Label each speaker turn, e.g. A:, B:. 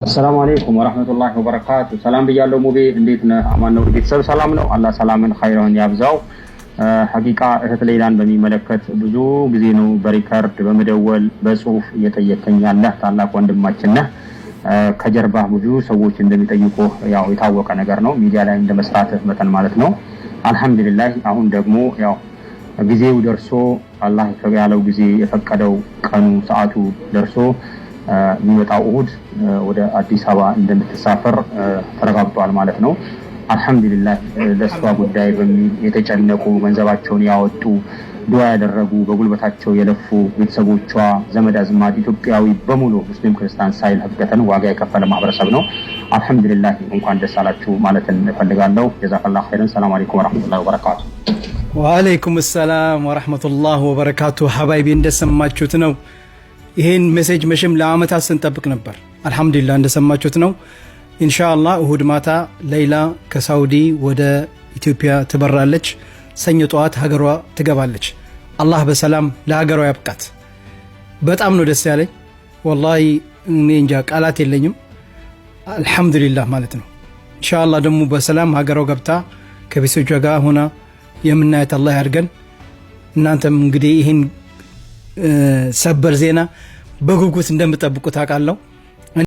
A: السلام عليكم ورحمة الله وبركاته. سلام بيالله مبي انديتنا امانو ቤተሰብ ሰላም ነው አላህ ሰላምን ኸይረን ያብዛው ሐቂቃ እህት ሌላን በሚመለከት ብዙ ጊዜ ነው በሪካርድ በመደወል በጽሁፍ እየጠየቀኝ ያለ ታላቅ ወንድማችን ነህ ከጀርባ ብዙ ሰዎች እንደሚጠይቁ ያው የታወቀ ነገር ነው ሚዲያ ላይ እንደመስራት መተን ማለት ነው አልহামዱሊላህ አሁን ደግሞ ያው ጊዜው ደርሶ አላህ ያለው ጊዜ የፈቀደው ቀኑ ሰዓቱ ደርሶ የሚመጣው እሁድ ወደ አዲስ አበባ እንደምትሳፈር ተረጋግጧል ማለት ነው አልহামዱሊላህ ለሷ ጉዳይ የተጨነቁ ገንዘባቸውን ያወጡ ዱዓ ያደረጉ በጉልበታቸው የለፉ ቤተሰቦቿ ዘመድ አዝማድ ኢትዮጵያዊ በሙሉ ሙስሊም ክርስቲያን ሳይል ህብተን ዋጋ የከፈለ ማህበረሰብ ነው አልহামዱሊላህ እንኳን ደስ አላችሁ ማለት እንፈልጋለሁ ጀዛከላሁ ኸይረን ሰላም አለይኩም ወራህመቱላሂ ወበረካቱ
B: ወአለይኩም ሰላም ወራህመቱላሂ ወበረካቱ ሐባይቢ እንደሰማችሁት ነው ይሄን ሜሴጅ መሽም ለአመታት ስንጠብቅ ነበር አልহামዱሊላህ እንደሰማችሁት ነው ኢንሻአላህ እሁድ ማታ ሌላ ከሳውዲ ወደ ኢትዮጵያ ትበራለች ሰኞ ጧት ሀገሯ ትገባለች አላህ በሰላም ለሀገሯ ያብቃት በጣም ነው ደስ ያለኝ ወላሂ እኔ እንጃ ቃላት የለኝም አልহামዱሊላህ ማለት ነው ኢንሻአላህ ደግሞ በሰላም ሀገሯ ገብታ ከቤተሰቦቿ ጋር ሆና የምናያት አላህ ያርገን እናንተም እንግዲህ ይሄን ሰበር ዜና በጉጉት እንደምትጠብቁት አውቃለሁ